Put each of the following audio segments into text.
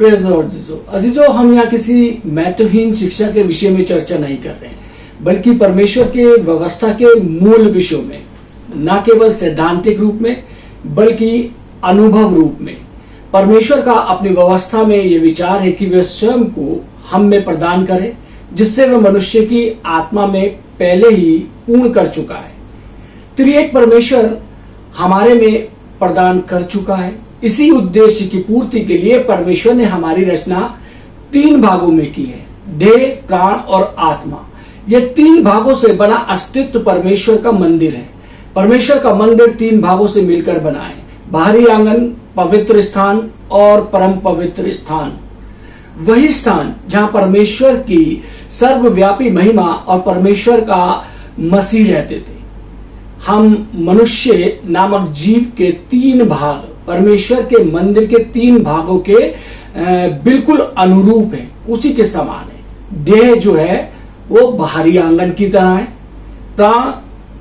Praise the Lord अजीजों, हम यहाँ किसी महत्वहीन शिक्षा के विषय में चर्चा नहीं कर रहे हैं, बल्कि परमेश्वर के व्यवस्था के मूल विषयों में, न केवल सैद्धांतिक रूप में बल्कि अनुभव रूप में। परमेश्वर का अपनी व्यवस्था में ये विचार है कि वह स्वयं को हम में प्रदान करे, जिससे वह मनुष्य की आत्मा में पहले ही पूर्ण कर चुका है। त्रिएक परमेश्वर हमारे में प्रदान कर चुका है। इसी उद्देश्य की पूर्ति के लिए परमेश्वर ने हमारी रचना 3 भागों में की है, देह, प्राण और आत्मा। ये 3 भागों से बना अस्तित्व परमेश्वर का मंदिर है। परमेश्वर का मंदिर 3 भागों से मिलकर बना है, बाहरी आंगन, पवित्र स्थान और परम पवित्र स्थान। वही स्थान जहां परमेश्वर की सर्वव्यापी महिमा और परमेश्वर का मसीह रहते थे। हम मनुष्य नामक जीव के 3 भाग परमेश्वर के मंदिर के 3 भागों के बिल्कुल अनुरूप है, उसी के समान है। देह जो है वो बाहरी आंगन की तरह है, प्राण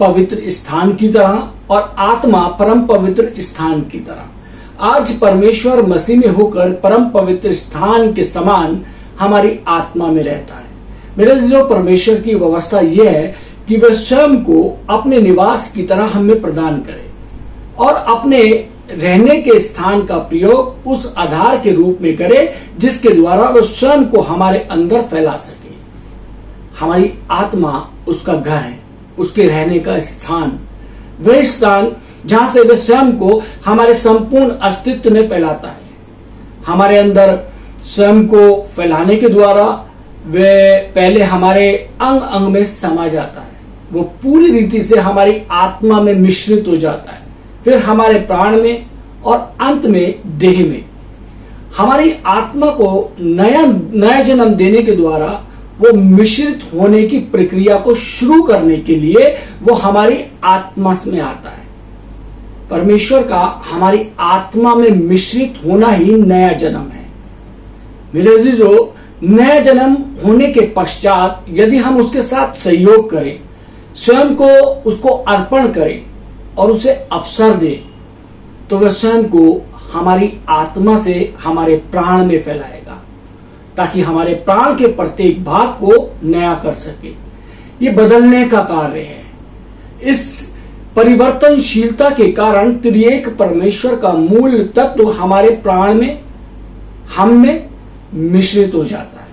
पवित्र स्थान की तरह और आत्मा परम पवित्र स्थान की तरह। आज परमेश्वर मसीह में होकर परम पवित्र स्थान के समान हमारी आत्मा में रहता है। मेरे जो परमेश्वर की व्यवस्था यह है कि वह स्वयं को अपने निवास की तरह हमें प्रदान करे और अपने रहने के स्थान का प्रयोग उस आधार के रूप में करे जिसके द्वारा वह स्वयं को हमारे अंदर फैला सके। हमारी आत्मा उसका घर है, उसके रहने का स्थान, वह स्थान जहां से वह स्वयं को हमारे संपूर्ण अस्तित्व में फैलाता है। हमारे अंदर स्वयं को फैलाने के द्वारा वह पहले हमारे अंग अंग में समा जाता है, वो पूरी रीति से हमारी आत्मा में मिश्रित हो जाता है, फिर हमारे प्राण में और अंत में देह में। हमारी आत्मा को नया जन्म देने के द्वारा वो मिश्रित होने की प्रक्रिया को शुरू करने के लिए वो हमारी आत्मा में आता है। परमेश्वर का हमारी आत्मा में मिश्रित होना ही नया जन्म है। मेरे अजीजों, नया जन्म होने के पश्चात यदि हम उसके साथ सहयोग करें, स्वयं को उसको अर्पण करें और उसे अवसर दें, तो वह स्वयं को हमारी आत्मा से हमारे प्राण में फैलाएगा, ताकि हमारे प्राण के प्रत्येक भाग को नया कर सके। ये बदलने का कार्य है। इस परिवर्तनशीलता के कारण त्रिएक परमेश्वर का मूल तत्व हमारे प्राण में, हम में मिश्रित हो जाता है।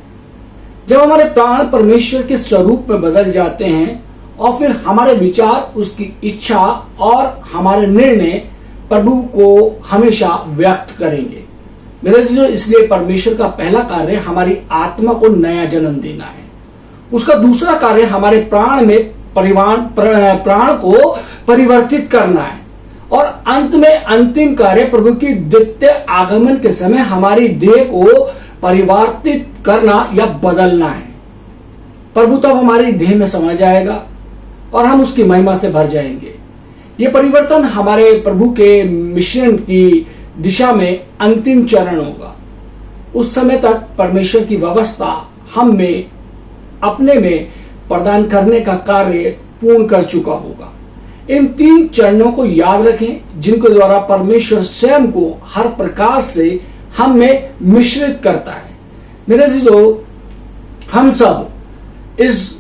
जब हमारे प्राण परमेश्वर के स्वरूप में बदल जाते हैं और फिर हमारे विचार, उसकी इच्छा और हमारे निर्णय प्रभु को हमेशा व्यक्त करेंगे। मेरे जो इसलिए परमेश्वर का पहला कार्य हमारी आत्मा को नया जन्म देना है। उसका दूसरा कार्य हमारे प्राण में प्राण को परिवर्तित करना है और अंत में अंतिम कार्य प्रभु की द्वितीय आगमन के समय हमारी देह को परिवर्तित करना या बदलना है। प्रभु तब हमारी देह में समा जाएगा और हम उसकी महिमा से भर जाएंगे। ये परिवर्तन हमारे प्रभु के मिश्रण की दिशा में अंतिम चरण होगा। उस समय तक परमेश्वर की व्यवस्था हम में अपने में प्रदान करने का कार्य पूर्ण कर चुका होगा। इन 3 चरणों को याद रखें, जिनके द्वारा परमेश्वर स्वयं को हर प्रकार से हम में मिश्रित करता है। मेरे अजीजों, हम सब इस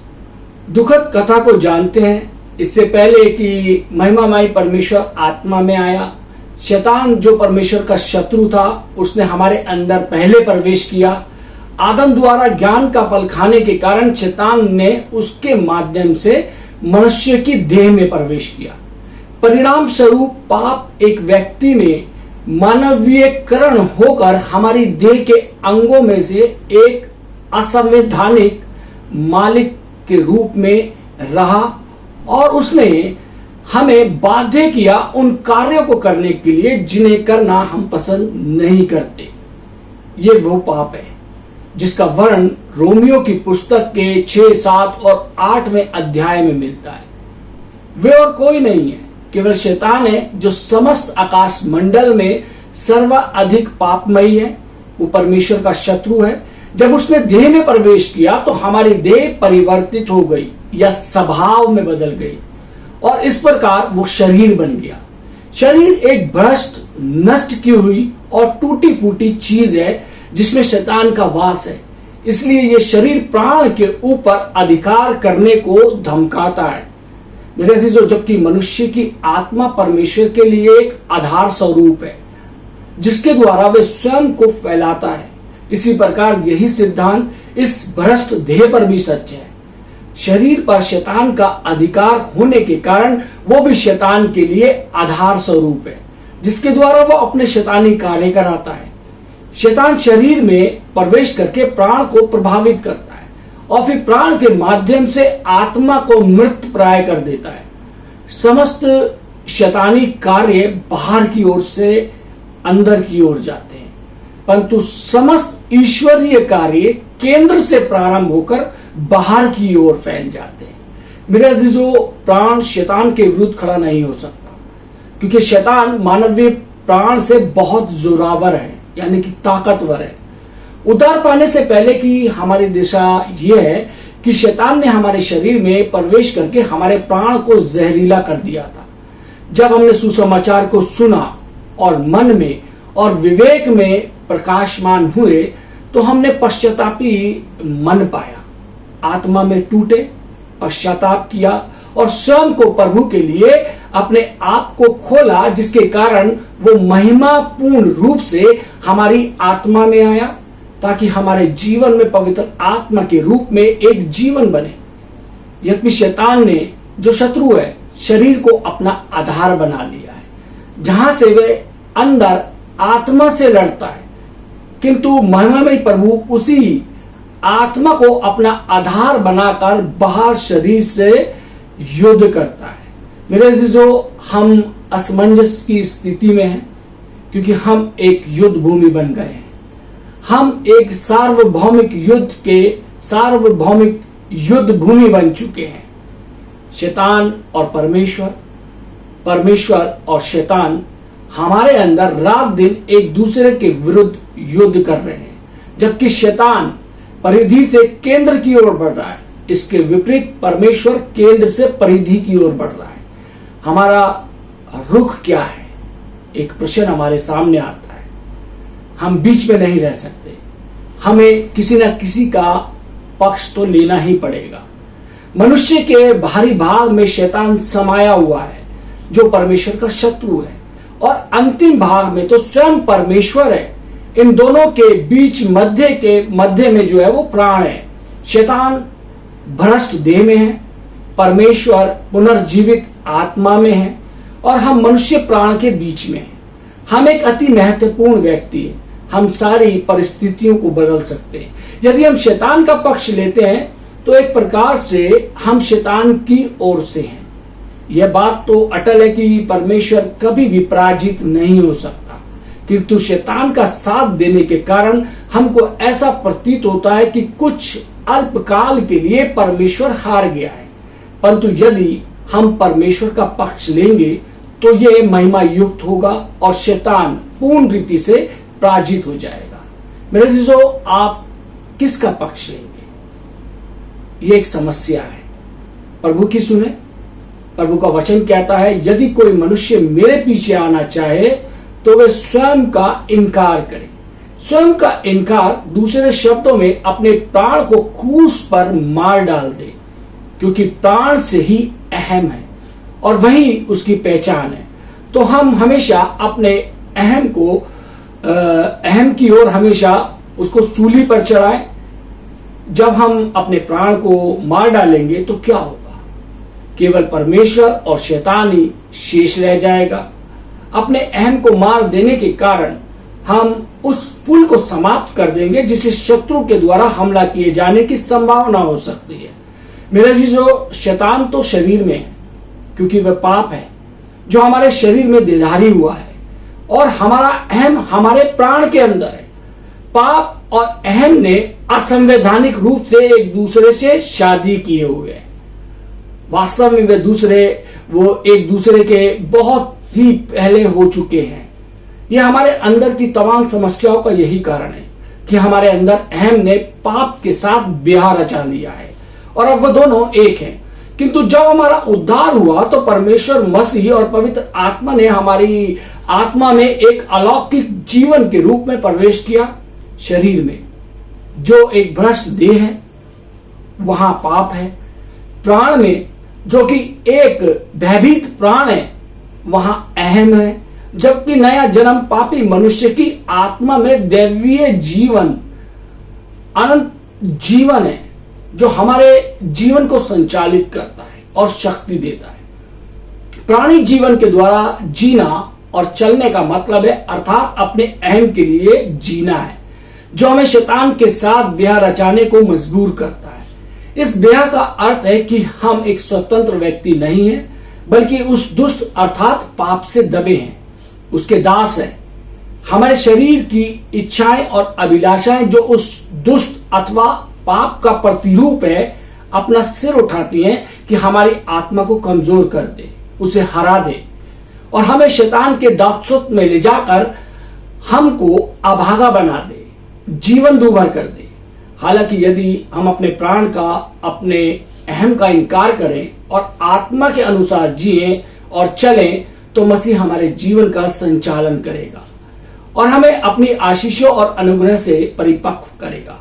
दुखद कथा को जानते हैं। इससे पहले कि महिमामय परमेश्वर आत्मा में आया, शैतान जो परमेश्वर का शत्रु था, उसने हमारे अंदर पहले प्रवेश किया। आदम द्वारा ज्ञान का फल खाने के कारण शैतान ने उसके माध्यम से मनुष्य की देह में प्रवेश किया। परिणाम स्वरूप पाप एक व्यक्ति में मानवीयकरण होकर हमारी देह के अंगों में से एक असंवैधानिक मालिक के रूप में रहा और उसने हमें बाध्य किया उन कार्यों को करने के लिए जिन्हें करना हम पसंद नहीं करते। ये वो पाप है जिसका वर्णन रोमियो की पुस्तक के 6, 7 और 8वें अध्याय में मिलता है। वे और कोई नहीं है, केवल शैतान है जो समस्त आकाश मंडल में सर्वाधिक पापमयी है। वो परमेश्वर का शत्रु है। जब उसने देह में प्रवेश किया तो हमारी देह परिवर्तित हो गई या स्वभाव में बदल गई और इस प्रकार वो शरीर बन गया। शरीर एक भ्रष्ट, नष्ट की हुई और टूटी फूटी चीज है जिसमें शैतान का वास है। इसलिए ये शरीर प्राण के ऊपर अधिकार करने को धमकाता है। मेरे अजीजों, जबकि मनुष्य की आत्मा परमेश्वर के लिए एक आधार स्वरूप है जिसके द्वारा वे स्वयं को फैलाता है, इसी प्रकार यही सिद्धांत इस भ्रष्ट देह पर भी सच है। शरीर पर शैतान का अधिकार होने के कारण वो भी शैतान के लिए आधार स्वरूप है जिसके द्वारा वो अपने शैतानी कार्य कराता है। शैतान शरीर में प्रवेश करके प्राण को प्रभावित करता है और फिर प्राण के माध्यम से आत्मा को मृत प्राय कर देता है। समस्त शैतानी कार्य बाहर की ओर से अंदर की ओर जाते हैं, परंतु समस्त ईश्वरीय कार्य केंद्र से प्रारंभ होकर बाहर की ओर फैल जाते हैं। मेरे अजीजों, प्राण शैतान के विरुद्ध खड़ा नहीं हो सकता क्योंकि शैतान मानवीय प्राण से बहुत जोरावर है, यानी कि ताकतवर है। उद्धार पाने से पहले की हमारी दिशा यह है कि शैतान ने हमारे शरीर में प्रवेश करके हमारे प्राण को जहरीला कर दिया था। जब हमने सुसमाचार को सुना और मन में और विवेक में प्रकाशमान हुए तो हमने पश्चातापी मन पाया, आत्मा में टूटे, पश्चाताप किया और स्वयं को प्रभु के लिए अपने आप को खोला, जिसके कारण वो महिमापूर्ण रूप से हमारी आत्मा में आया ताकि हमारे जीवन में पवित्र आत्मा के रूप में एक जीवन बने। यद्यपि शैतान ने, जो शत्रु है, शरीर को अपना आधार बना लिया है जहां से वे अंदर आत्मा से लड़ता है, किंतु महिमामय प्रभु उसी आत्मा को अपना आधार बनाकर बाहर शरीर से युद्ध करता है। मेरे अजीजों, हम असमंजस की स्थिति में हैं क्योंकि हम एक युद्ध भूमि बन गए हैं। हम एक सार्वभौमिक युद्ध भूमि बन चुके हैं। शैतान और परमेश्वर, परमेश्वर और शैतान हमारे अंदर रात दिन एक दूसरे के विरुद्ध युद्ध कर रहे हैं, जबकि शैतान परिधि से केंद्र की ओर बढ़ रहा है। इसके विपरीत परमेश्वर केंद्र से परिधि की ओर बढ़ रहा है। हमारा रुख क्या है? एक प्रश्न हमारे सामने आता है। हम बीच में नहीं रह सकते, हमें किसी न किसी का पक्ष तो लेना ही पड़ेगा। मनुष्य के बाहरी भाग में शैतान समाया हुआ है जो परमेश्वर का शत्रु है, और अंतिम भाग में तो स्वयं परमेश्वर है। इन दोनों के बीच मध्य में जो है वो प्राण है। शैतान भ्रष्ट देह में है, परमेश्वर पुनर्जीवित आत्मा में है, और हम मनुष्य प्राण के बीच में हैं। हम एक अति महत्वपूर्ण व्यक्ति है। हम सारी परिस्थितियों को बदल सकते हैं। यदि हम शैतान का पक्ष लेते हैं तो एक प्रकार से हम शैतान की ओर से हैं। यह बात तो अटल है कि परमेश्वर कभी भी पराजित नहीं हो सकता, किंतु शैतान का साथ देने के कारण हमको ऐसा प्रतीत होता है कि कुछ अल्पकाल के लिए परमेश्वर हार गया है। परंतु यदि हम परमेश्वर का पक्ष लेंगे तो यह महिमा युक्त होगा और शैतान पूर्ण रीति से पराजित हो जाएगा। मेरे अजीजों, आप किसका पक्ष लेंगे? ये एक समस्या है। प्रभु की सुने। प्रभु का वचन कहता है, यदि कोई मनुष्य मेरे पीछे आना चाहे तो वे स्वयं का इनकार करे। स्वयं का इनकार, दूसरे शब्दों में अपने प्राण को क्रूस पर मार डाल दे, क्योंकि प्राण से ही अहम है और वही उसकी पहचान है। तो हम हमेशा अपने अहम की ओर हमेशा उसको सूली पर चढ़ाएं। जब हम अपने प्राण को मार डालेंगे तो क्या होगा? केवल परमेश्वर और शैतान ही शेष रह जाएगा। अपने अहम को मार देने के कारण हम उस पुल को समाप्त कर देंगे जिसे शत्रु के द्वारा हमला किए जाने की संभावना हो सकती है। मेरे अजीजों, शैतान तो शरीर में है क्योंकि वह पाप है जो हमारे शरीर में देधारी हुआ है, और हमारा अहम हमारे प्राण के अंदर है। पाप और अहम ने असंवैधानिक रूप से एक दूसरे से शादी किए हुए हैं। वास्तव में वो एक दूसरे के बहुत ही पहले हो चुके हैं। यह हमारे अंदर की तमाम समस्याओं का यही कारण है कि हमारे अंदर अहम ने पाप के साथ ब्याह रचा लिया है और अब वो दोनों एक हैं। किंतु जब हमारा उद्धार हुआ तो परमेश्वर मसीह और पवित्र आत्मा ने हमारी आत्मा में एक अलौकिक जीवन के रूप में प्रवेश किया, शरीर में जो एक भ्रष्ट देह है वहां पाप है, प्राण में जो कि एक भयभीत प्राण है वहां अहम है, जबकि नया जन्म पापी मनुष्य की आत्मा में दैवीय जीवन, अनंत जीवन है जो हमारे जीवन को संचालित करता है और शक्ति देता है। प्राणी जीवन के द्वारा जीना और चलने का मतलब है अर्थात अपने अहम के लिए जीना है, जो हमें शैतान के साथ ब्याह रचाने को मजबूर करता है। इस ब्याह का अर्थ है कि हम एक स्वतंत्र व्यक्ति नहीं है, बल्कि उस दुष्ट अर्थात पाप से दबे हैं, उसके दास हैं। हमारे शरीर की इच्छाएं और अभिलाषाएं जो उस दुष्ट अथवा पाप का प्रतिरूप है अपना सिर उठाती हैं कि हमारी आत्मा को कमजोर कर दे, उसे हरा दे और हमें शैतान के दासत्व में ले जाकर हमको अभागा बना दे, जीवन दूभर कर दे। हालांकि यदि हम अपने प्राण का, अपने अहम का इनकार करें और आत्मा के अनुसार जिएं और चलें तो मसीह हमारे जीवन का संचालन करेगा और हमें अपनी आशीषों और अनुग्रह से परिपक्व करेगा।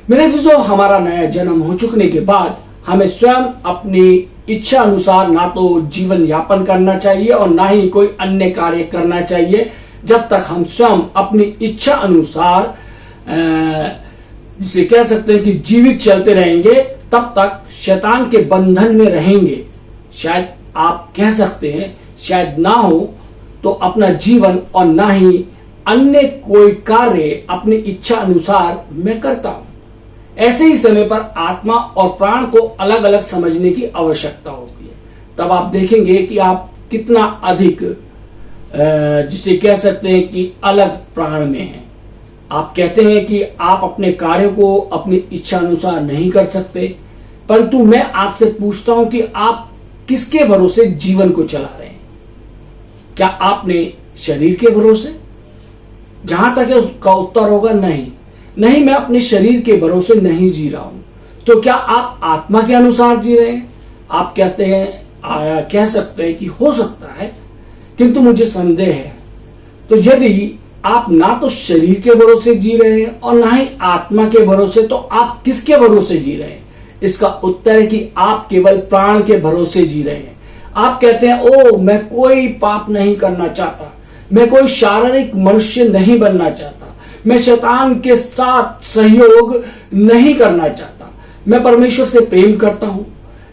मेरे जो हमारा नया जन्म हो चुकने के बाद हमें स्वयं अपनी इच्छा अनुसार ना तो जीवन यापन करना चाहिए और ना ही कोई अन्य कार्य करना चाहिए। जब तक हम स्वयं अपनी इच्छा अनुसार जिसे कह सकते हैं कि जीवित चलते रहेंगे, तब तक शैतान के बंधन में रहेंगे। शायद आप कह सकते हैं शायद ना हो तो अपना जीवन और ना ही अन्य कोई कार्य अपनी इच्छा अनुसार मैं करता हूं। ऐसे ही समय पर आत्मा और प्राण को अलग अलग समझने की आवश्यकता होती है। तब आप देखेंगे कि आप कितना अधिक जिसे कह सकते हैं कि अलग प्राण में हैं। आप कहते हैं कि आप अपने कार्य को अपनी इच्छा अनुसार नहीं कर सकते, परंतु मैं आपसे पूछता हूं कि आप किसके भरोसे जीवन को चला रहे हैं? क्या आपने शरीर के भरोसे? जहां तक है उसका उत्तर होगा नहीं, नहीं, मैं अपने शरीर के भरोसे नहीं जी रहा हूं। तो क्या आप आत्मा के अनुसार जी रहे हैं? आप कहते हैं कह सकते हैं कि हो सकता है, किंतु मुझे संदेह है। तो यदि आप ना तो शरीर के भरोसे जी रहे हैं और ना ही आत्मा के भरोसे, तो आप किसके भरोसे जी रहे हैं? इसका उत्तर है कि आप केवल प्राण के भरोसे जी रहे हैं। आप कहते हैं ओ मैं कोई पाप नहीं करना चाहता, मैं कोई शारीरिक मनुष्य नहीं बनना चाहता, मैं शैतान के साथ सहयोग नहीं करना चाहता, मैं परमेश्वर से प्रेम करता हूं,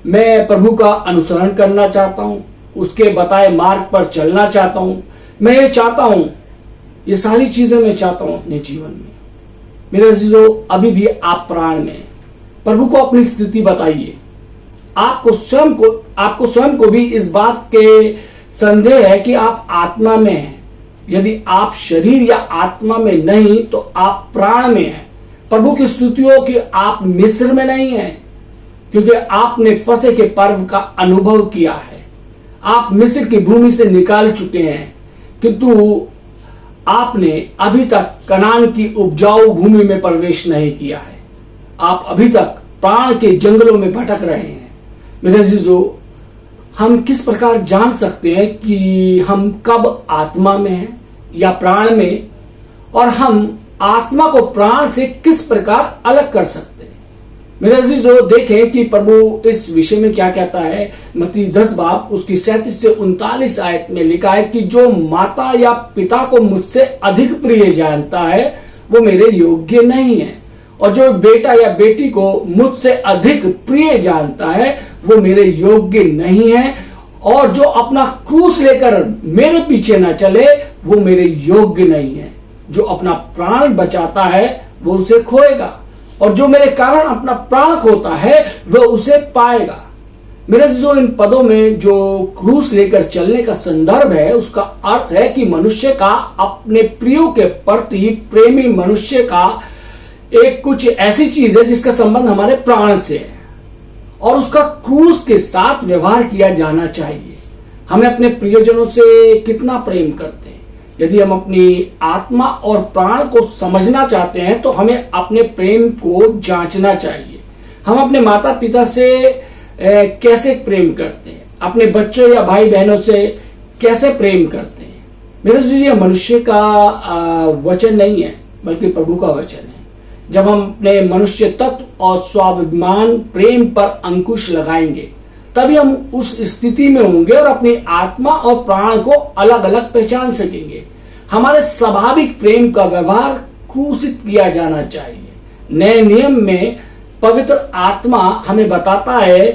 मैं प्रभु का अनुसरण करना चाहता हूं, उसके बताए मार्ग पर चलना चाहता हूं, मैं ये चाहता हूं, ये सारी चीजें मैं चाहता हूं अपने जीवन में। मेरे अजीजों, अभी भी आप प्राण में, प्रभु को अपनी स्थिति बताइए। आपको स्वयं को भी इस बात के संदेह है कि आप आत्मा में हैं। यदि आप शरीर या आत्मा में नहीं तो आप प्राण में हैं। प्रभु की स्तुतियों कि आप मिस्र में नहीं हैं, क्योंकि आपने फसह के पर्व का अनुभव किया है। आप मिस्र की भूमि से निकाल चुके हैं, किंतु आपने अभी तक कनान की उपजाऊ भूमि में प्रवेश नहीं किया है। आप अभी तक प्राण के जंगलों में भटक रहे हैं। मेरे अजीजों, हम किस प्रकार जान सकते हैं कि हम कब आत्मा में हैं या प्राण में, और हम आत्मा को प्राण से किस प्रकार अलग कर सकते हैं? मेरे अजीजों, देखें कि प्रभु इस विषय में क्या कहता है। मत्ती 10 बाब उसकी 37 से 39 आयत में लिखा है कि जो माता या पिता को मुझसे अधिक प्रिय जानता है वो मेरे योग्य नहीं है, और जो बेटा या बेटी को मुझसे अधिक प्रिय जानता है वो मेरे योग्य नहीं है, और जो अपना क्रूस लेकर मेरे पीछे न चले वो मेरे योग्य नहीं है। जो अपना प्राण बचाता है वो उसे खोएगा, और जो मेरे कारण अपना प्राण खोता है वो उसे पाएगा। मेरे जो इन पदों में जो क्रूस लेकर चलने का संदर्भ है, उसका अर्थ है कि मनुष्य का अपने प्रियो के प्रति, प्रेमी मनुष्य का एक कुछ ऐसी चीज है जिसका संबंध हमारे प्राण से है, और उसका क्रूस के साथ व्यवहार किया जाना चाहिए। हमें अपने प्रियजनों से कितना प्रेम करते हैं। यदि हम अपनी आत्मा और प्राण को समझना चाहते हैं तो हमें अपने प्रेम को जांचना चाहिए। हम अपने माता पिता से कैसे प्रेम करते हैं, अपने बच्चों या भाई बहनों से कैसे प्रेम करते हैं। मेरे लिए मनुष्य का वचन नहीं है, बल्कि प्रभु का वचन है। जब हम अपने मनुष्य तत्व और स्वाभिमान प्रेम पर अंकुश लगाएंगे, तभी हम उस स्थिति में होंगे और अपनी आत्मा और प्राण को अलग अलग पहचान सकेंगे। हमारे स्वाभाविक प्रेम का व्यवहार क्रूसित किया जाना चाहिए। नए नियम में पवित्र आत्मा हमें बताता है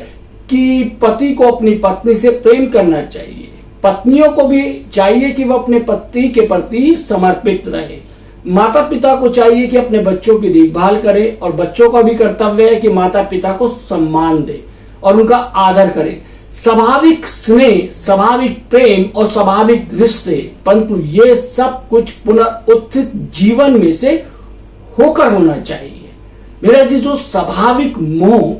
कि पति को अपनी पत्नी से प्रेम करना चाहिए। पत्नियों को भी चाहिए कि वह अपने पति के प्रति समर्पित रहे। माता पिता को चाहिए कि अपने बच्चों की देखभाल करे और बच्चों का भी कर्तव्य है कि माता पिता को सम्मान दे और उनका आदर करे। स्वाभाविक स्नेह, स्वाभाविक प्रेम और स्वाभाविक रिश्ते, परंतु ये सब कुछ पुनरुत्थित जीवन में से होकर होना चाहिए। मेरा जी, जो स्वाभाविक मोह,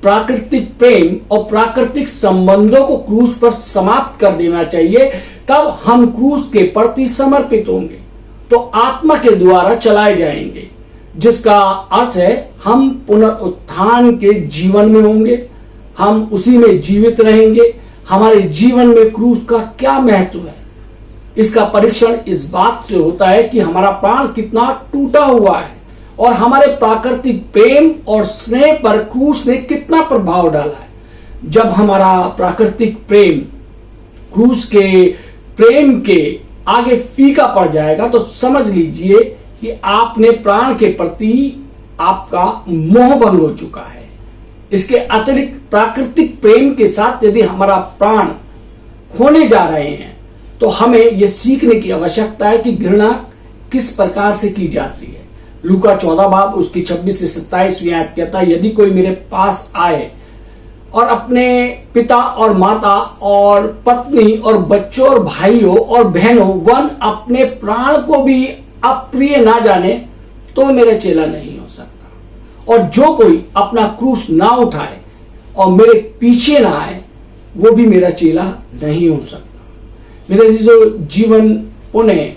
प्राकृतिक प्रेम और प्राकृतिक संबंधों को क्रूस पर समाप्त कर देना चाहिए, तब हम क्रूस के प्रति समर्पित होंगे तो आत्मा के द्वारा चलाए जाएंगे, जिसका अर्थ है हम पुनरुत्थान के जीवन में होंगे, हम उसी में जीवित रहेंगे। हमारे जीवन में क्रूस का क्या महत्व है, इसका परीक्षण इस बात से होता है कि हमारा प्राण कितना टूटा हुआ है और हमारे प्राकृतिक प्रेम और स्नेह पर क्रूस ने कितना प्रभाव डाला है। जब हमारा प्राकृतिक प्रेम क्रूस के प्रेम के आगे फीका पड़ जाएगा तो समझ लीजिए कि आपने प्राण के प्रति आपका मोह भंग हो चुका है। इसके अतिरिक्त प्राकृतिक प्रेम के साथ यदि हमारा प्राण खोने जा रहे हैं तो हमें यह सीखने की आवश्यकता है कि घृणा किस प्रकार से की जाती है। लूका 14 बाब उसकी 26 से 27वीं आयत कहता है, यदि कोई मेरे पास आए और अपने पिता और माता और पत्नी और बच्चों और भाइयों और बहनों वन अपने प्राण को भी अप्रिय ना जाने तो मेरा चेला नहीं हो सकता। और जो कोई अपना क्रूस ना उठाए और मेरे पीछे ना आए वो भी मेरा चेला नहीं हो सकता। मेरे जो जीवन पुण्य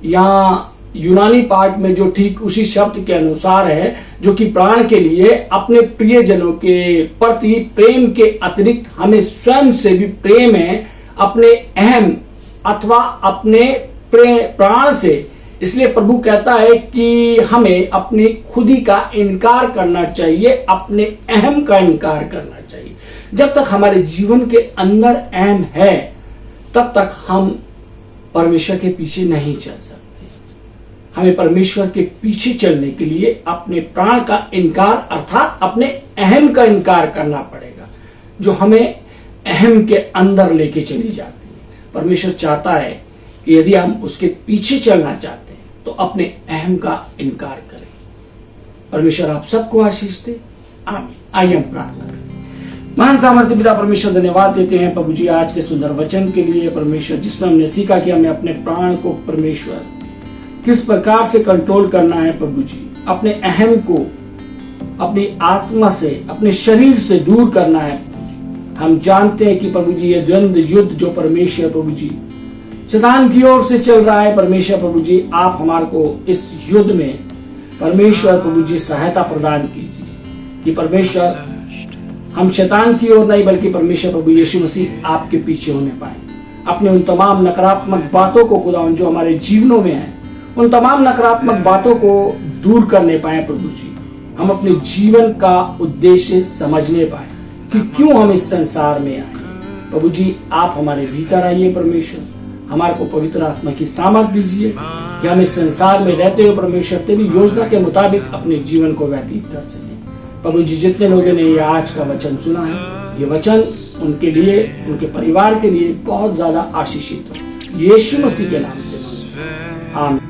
यहाँ यूनानी पाठ में जो ठीक उसी शब्द के अनुसार है, जो कि प्राण के लिए अपने प्रियजनों के प्रति प्रेम के अतिरिक्त हमें स्वयं से भी प्रेम है, अपने अहम अथवा अपने प्राण से। इसलिए प्रभु कहता है कि हमें अपनी खुदी का इनकार करना चाहिए, अपने अहम का इनकार करना चाहिए। जब तक हमारे जीवन के अंदर अहम है तब तक हम परमेश्वर के पीछे नहीं चल सकते। हमें परमेश्वर के पीछे चलने के लिए अपने प्राण का इनकार अर्थात अपने अहम का इनकार करना पड़ेगा, जो हमें अहम के अंदर लेके चली जाती है। परमेश्वर चाहता है कि यदि हम उसके पीछे चलना चाहते हैं तो अपने अहम का इनकार करें। परमेश्वर आप सबको आशीष दे, आमीन। आइए हम प्रार्थना करें। महान सामर्थ्य पिता परमेश्वर, धन्यवाद देते हैं प्रभु जी आज के सुंदर वचन के लिए। परमेश्वर, जिसमें हमने सीखा कि हमें अपने प्राण को परमेश्वर किस प्रकार से कंट्रोल करना है प्रभु जी, अपने अहम को अपनी आत्मा से, अपने शरीर से दूर करना है। हम जानते हैं कि प्रभु जी ये द्वंद्व युद्ध जो परमेश्वर प्रभु जी शैतान की ओर से चल रहा है, परमेश्वर प्रभु जी आप हमारे को इस युद्ध में परमेश्वर प्रभु जी सहायता प्रदान कीजिए कि परमेश्वर हम शैतान की ओर नहीं बल्कि परमेश्वर प्रभु यीशु मसीह आपके पीछे होने पाए। अपने उन तमाम नकारात्मक बातों को खुदा जो हमारे जीवनों में है, उन तमाम नकारात्मक बातों को दूर करने पाए प्रभु जी। हम अपने जीवन का उद्देश्य समझने पाए कि क्यों हम इस संसार में आए। प्रभु जी आप हमारे भीतर आइए परमेश्वर, हमारे को पवित्र आत्मा की सामर्थ दीजिए कि हम इस संसार में रहते हुए परमेश्वर तेरी योजना के मुताबिक अपने जीवन को व्यतीत कर सकें। प्रभु जी जितने लोगों ने ये आज का वचन सुना है, ये वचन उनके लिए, उनके परिवार के लिए बहुत ज्यादा आशीषित हो, यीशु मसीह के नाम से आमीन।